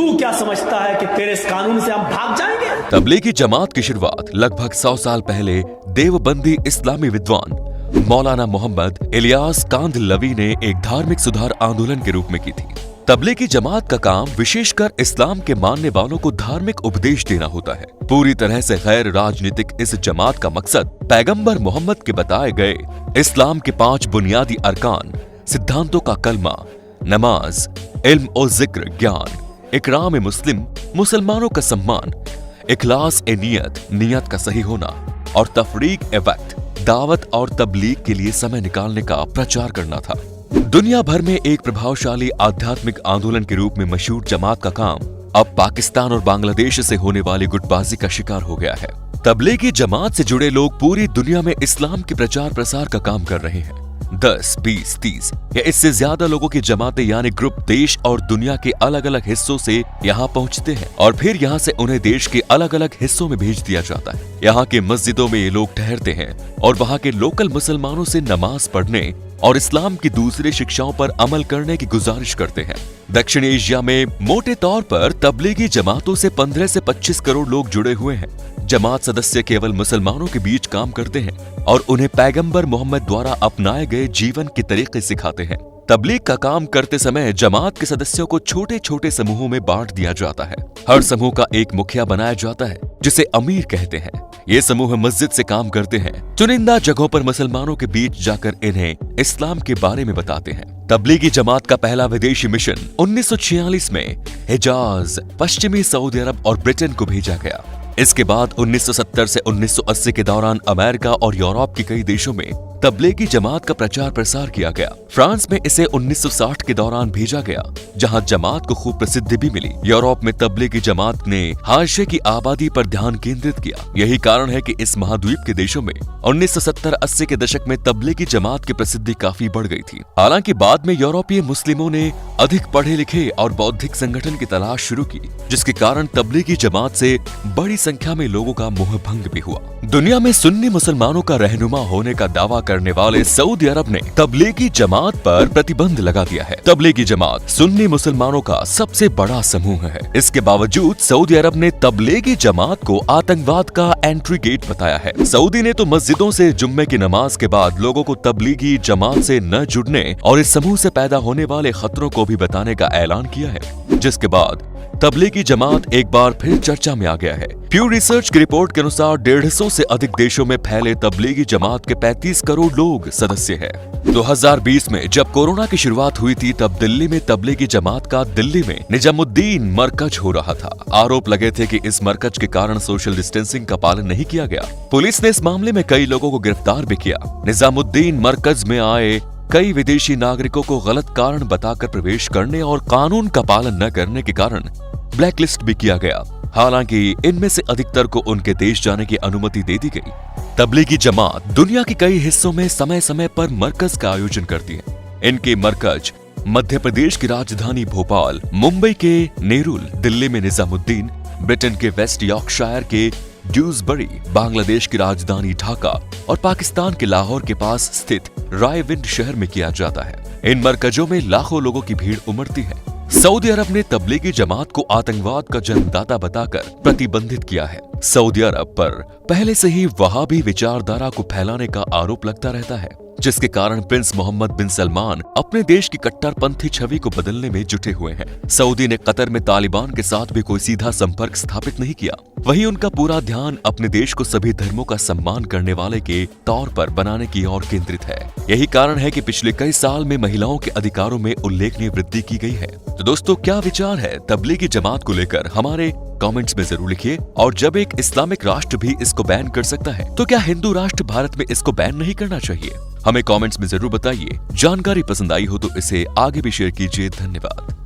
तू क्या समझता है कि तेरे इस कानून से हम भाग जाएंगे? तबलीगी जमात की शुरुआत लगभग 100 साल पहले देवबंदी इस्लामी विद्वान मौलाना मोहम्मद इलियास कांदलवी ने एक धार्मिक सुधार आंदोलन के रूप में की थी। तबलीगी जमात का काम विशेषकर इस्लाम के मानने वालों को धार्मिक उपदेश देना होता है। पूरी तरह से गैर राजनीतिक इस जमात का मकसद पैगंबर मोहम्मद के बताए गए इस्लाम के 5 बुनियादी अरकान सिद्धांतों का कलमा, नमाज, इल्म और जिक्र, ज्ञान, इकराम मुस्लिम, मुसलमानों का सम्मान, इखलास ए नियत, नियत का सही होना और तफरीक ए वक्त, दावत और तबलीग के लिए समय निकालने का प्रचार करना था। दुनिया भर में एक प्रभावशाली आध्यात्मिक आंदोलन के रूप में मशहूर जमात का काम अब पाकिस्तान और बांग्लादेश से होने वाली गुटबाजी का शिकार हो गया है। तबलीगी जमात से जुड़े लोग पूरी दुनिया में इस्लाम के प्रचार प्रसार का काम कर रहे हैं। 10, 20, 30 या इससे ज्यादा लोगों की जमातें यानी ग्रुप देश और दुनिया के अलग अलग हिस्सों से यहाँ पहुँचते हैं और फिर यहाँ से उन्हें देश के अलग अलग हिस्सों में भेज दिया जाता है। यहाँ के मस्जिदों में ये लोग ठहरते हैं और वहाँ के लोकल मुसलमानों से नमाज पढ़ने और इस्लाम की दूसरी शिक्षाओं पर अमल करने की गुजारिश करते हैं। दक्षिण एशिया में मोटे तौर पर तबलीगी जमातों से 15 से 25 करोड़ लोग जुड़े हुए हैं। जमात सदस्य केवल मुसलमानों के बीच काम करते हैं और उन्हें पैगंबर मोहम्मद द्वारा अपनाए गए जीवन के तरीके सिखाते हैं। तबलीग का काम करते समय जमात के सदस्यों को छोटे छोटे समूहों में बांट दिया जाता है। हर समूह का एक मुखिया बनाया जाता है जिसे अमीर कहते हैं। ये समूह मस्जिद से काम करते हैं। चुनिंदा जगहों पर मुसलमानों के बीच जाकर इन्हें इस्लाम के बारे में बताते हैं। तबलीगी जमात का पहला विदेशी मिशन 1946 में हिजाज, पश्चिमी सऊदी अरब और ब्रिटेन को भेजा गया। इसके बाद 1970 से 1980 के दौरान अमेरिका और यूरोप के कई देशों में तबलीगी जमात का प्रचार प्रसार किया गया। फ्रांस में इसे 1960 के दौरान भेजा गया, जहां जमात को खूब प्रसिद्धि भी मिली। यूरोप में तबलीगी जमात ने हाशिए की आबादी पर ध्यान केंद्रित किया। यही कारण है कि इस महाद्वीप के देशों में 1970-80 के दशक में तबलीगी जमात की प्रसिद्धि काफी बढ़ गई थी। हालांकि बाद में यूरोपीय मुस्लिमों ने अधिक पढ़े लिखे और बौद्धिक संगठन की तलाश शुरू की, जिसके कारण तबलीगी जमात से बड़ी संख्या में लोगों का मोह भंग भी हुआ। दुनिया में सुन्नी मुसलमानों का रहनुमा होने का दावा करने वाले सऊदी अरब ने तबलीगी जमात पर प्रतिबंध लगा दिया है। तबलीगी जमात सुन्नी मुसलमानों का सबसे बड़ा समूह है। इसके बावजूद सऊदी अरब ने तबलीगी जमात को आतंकवाद का एंट्री गेट बताया है। सऊदी ने तो मस्जिदों से जुम्मे की नमाज के बाद लोगों को तबलीगी जमात से न जुड़ने और इस समूह से पैदा होने वाले खतरों को भी बताने का ऐलान किया है, जिसके बाद तबलीगी जमात एक बार फिर चर्चा में आ गया है। प्यू रिसर्च की रिपोर्ट के अनुसार 150 से अधिक देशों में फैले तबलीगी जमात के 35 करोड़ लोग सदस्य हैं। 2020 में जब कोरोना की शुरुआत हुई थी, तब दिल्ली में तबलीगी जमात का दिल्ली में निजामुद्दीन मरकज हो रहा था। आरोप लगे थे कि इस मरकज के कारण सोशल डिस्टेंसिंग का पालन नहीं किया गया। पुलिस ने इस मामले में कई लोगों को गिरफ्तार भी किया। निजामुद्दीन मरकज में आए कई विदेशी नागरिकों को गलत कारण बताकर प्रवेश करने और कानून का पालन न करने के कारण ब्लैकलिस्ट भी किया गया। हालांकि इनमें से अधिकतर को उनके देश जाने की अनुमति दे दी गई। तबलीगी जमात दुनिया के कई हिस्सों में समय समय पर मरकज का आयोजन करती है। इनके मरकज मध्य प्रदेश की राजधानी भोपाल, मुंबई के नेरुल, दिल्ली में निजामुद्दीन, ब्रिटेन के वेस्ट यॉर्कशायर के ड्यूसबरी, बांग्लादेश की राजधानी ढाका और पाकिस्तान के लाहौर के पास स्थित रायविंड शहर में किया जाता है। इन मरकजों में लाखों लोगों की भीड़ उमड़ती है। सऊदी अरब ने तबलीगी जमात को आतंकवाद का जन्मदाता बताकर प्रतिबंधित किया है। सऊदी अरब पर पहले से ही वहाबी विचारधारा को फैलाने का आरोप लगता रहता है, जिसके कारण प्रिंस मोहम्मद बिन सलमान अपने देश की कट्टरपंथी छवि को बदलने में जुटे हुए हैं। सऊदी ने कतर में तालिबान के साथ भी कोई सीधा संपर्क स्थापित नहीं किया। वहीं उनका पूरा ध्यान अपने देश को सभी धर्मों का सम्मान करने वाले के तौर पर बनाने की ओर केंद्रित है। यही कारण है कि पिछले कई साल में महिलाओं के अधिकारों में उल्लेखनीय वृद्धि की गई है। तो दोस्तों, क्या विचार है तबलीगी जमात को लेकर? हमारे कमेंट्स में जरूर लिखिए। और जब एक इस्लामिक राष्ट्र भी इसको बैन कर सकता है, तो क्या हिंदू राष्ट्र भारत में इसको बैन नहीं करना चाहिए? हमें कमेंट्स में जरूर बताइए। जानकारी पसंद आई हो तो इसे आगे भी शेयर कीजिए। धन्यवाद।